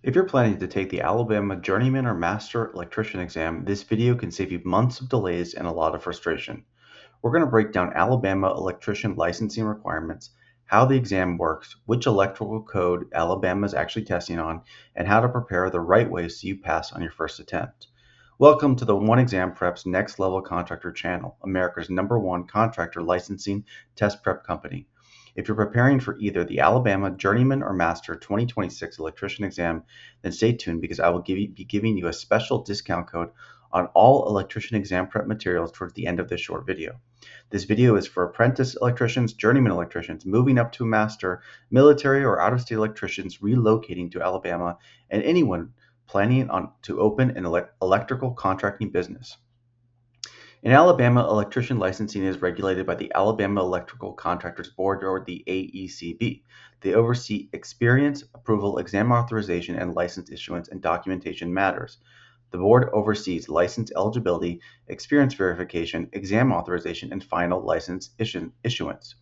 If you're planning to take the Alabama Journeyman or Master Electrician exam, this video can save you months of delays and a lot of frustration. We're going to break down Alabama electrician licensing requirements, how the exam works, which electrical code Alabama is actually testing on, and how to prepare the right way so you pass on your first attempt. Welcome to the One Exam Prep's Next Level Contractor channel, America's #1 contractor licensing test prep company. If you're preparing for either the Alabama Journeyman or Master 2026 electrician exam, then stay tuned because I will be giving you a special discount code on all electrician exam prep materials towards the end of this short video. This video is for apprentice electricians, journeyman electricians, moving up to master, military or out-of-state electricians relocating to Alabama, and anyone planning to open an electrical contracting business. In Alabama, electrician licensing is regulated by the Alabama Electrical Contractors Board, or the AECB. They oversee experience, approval, exam authorization, and license issuance and documentation matters. The board oversees license eligibility, experience verification, exam authorization, and final license issuance.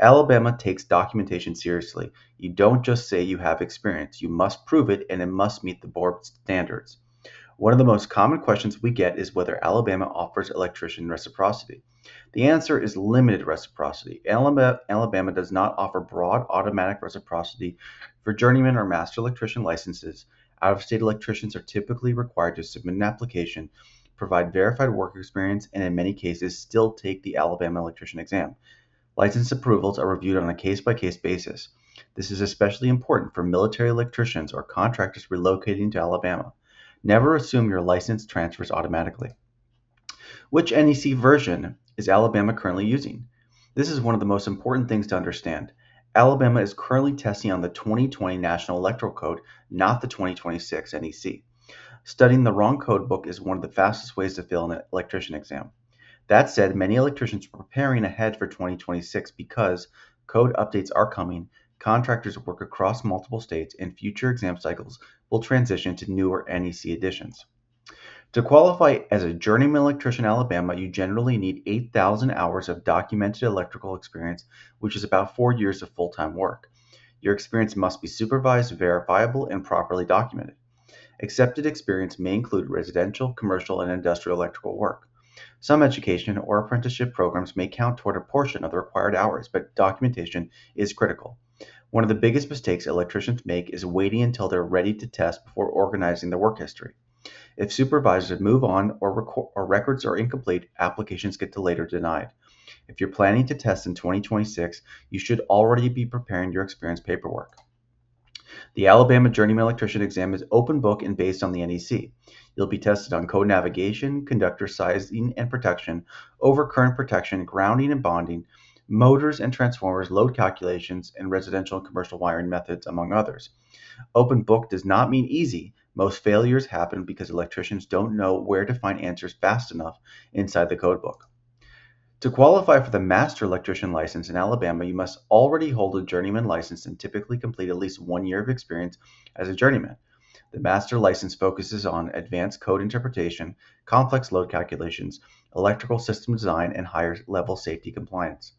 Alabama takes documentation seriously. You don't just say you have experience, you must prove it, and it must meet the board standards. One of the most common questions we get is whether Alabama offers electrician reciprocity. The answer is limited reciprocity. Alabama does not offer broad automatic reciprocity for journeyman or master electrician licenses. Out-of-state electricians are typically required to submit an application, provide verified work experience, and in many cases still take the Alabama electrician exam. License approvals are reviewed on a case-by-case basis. This is especially important for military electricians or contractors relocating to Alabama. Never assume your license transfers automatically. Which NEC version is Alabama currently using? This is one of the most important things to understand. Alabama is currently testing on the 2020 National Electrical Code, not the 2026 NEC. Studying the wrong code book is one of the fastest ways to fail an electrician exam. That said, many electricians are preparing ahead for 2026 because code updates are coming, contractors work across multiple states, and future exam cycles will transition to newer NEC editions. To qualify as a journeyman electrician in Alabama, you generally need 8,000 hours of documented electrical experience, which is about 4 years of full-time work. Your experience must be supervised, verifiable, and properly documented. Accepted experience may include residential, commercial, and industrial electrical work. Some education or apprenticeship programs may count toward a portion of the required hours, but documentation is critical. One of the biggest mistakes electricians make is waiting until they're ready to test before organizing their work history. If supervisors move on or records are incomplete, applications get delayed or denied. If you're planning to test in 2026, you should already be preparing your experience paperwork. The Alabama Journeyman Electrician exam is open book and based on the NEC. You'll be tested on code navigation, conductor sizing and protection, overcurrent protection, grounding and bonding, motors and transformers, load calculations, and residential and commercial wiring methods, among others. Open book does not mean easy. Most failures happen because electricians don't know where to find answers fast enough inside the code book. To qualify for the Master Electrician license in Alabama, you must already hold a journeyman license and typically complete at least 1 year of experience as a journeyman. The Master license focuses on advanced code interpretation, complex load calculations, electrical system design, and higher level safety compliance.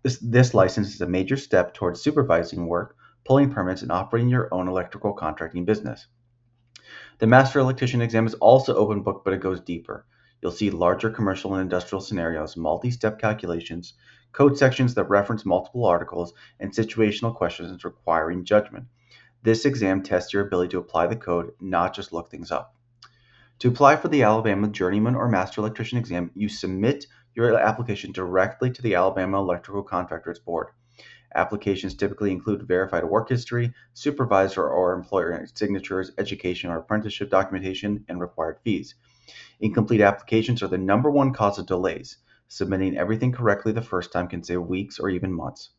This license is a major step towards supervising work, pulling permits, and operating your own electrical contracting business. The Master Electrician exam is also open book, but it goes deeper. You'll see larger commercial and industrial scenarios, multi-step calculations, code sections that reference multiple articles, and situational questions requiring judgment. This exam tests your ability to apply the code, not just look things up. To apply for the Alabama Journeyman or Master Electrician exam, you submit your application directly to the Alabama Electrical Contractors Board. Applications typically include verified work history, supervisor or employer signatures, education or apprenticeship documentation, and required fees. Incomplete applications are the #1 cause of delays. Submitting everything correctly the first time can save weeks or even months.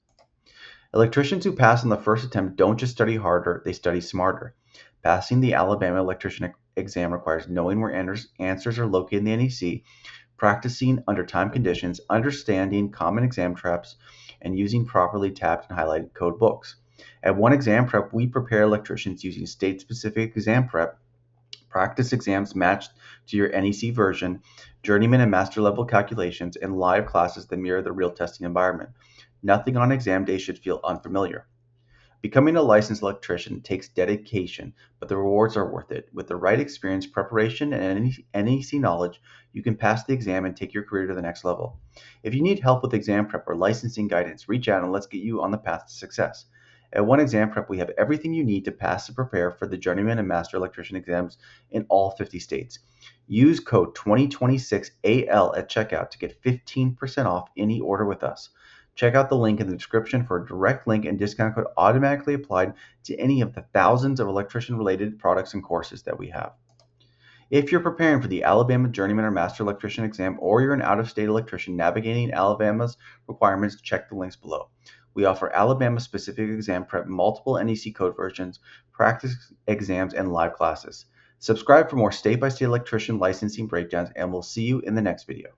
Electricians who pass on the first attempt don't just study harder, they study smarter. Passing the Alabama electrician exam requires knowing where answers are located in the NEC, practicing under time conditions, understanding common exam traps, and using properly tabbed and highlighted code books. At One Exam Prep, we prepare electricians using state-specific exam prep, practice exams matched to your NEC version, journeyman and master level calculations, and live classes that mirror the real testing environment. Nothing on exam day should feel unfamiliar. Becoming a licensed electrician takes dedication, but the rewards are worth it. With the right experience, preparation, and NEC knowledge, you can pass the exam and take your career to the next level. If you need help with exam prep or licensing guidance, reach out and let's get you on the path to success. At One Exam Prep, we have everything you need to pass and prepare for the Journeyman and Master Electrician exams in all 50 states. Use code 2026AL at checkout to get 15% off any order with us. Check out the link in the description for a direct link and discount code automatically applied to any of the thousands of electrician-related products and courses that we have. If you're preparing for the Alabama Journeyman or Master Electrician exam, or you're an out-of-state electrician navigating Alabama's requirements, check the links below. We offer Alabama-specific exam prep, multiple NEC code versions, practice exams, and live classes. Subscribe for more state-by-state electrician licensing breakdowns, and we'll see you in the next video.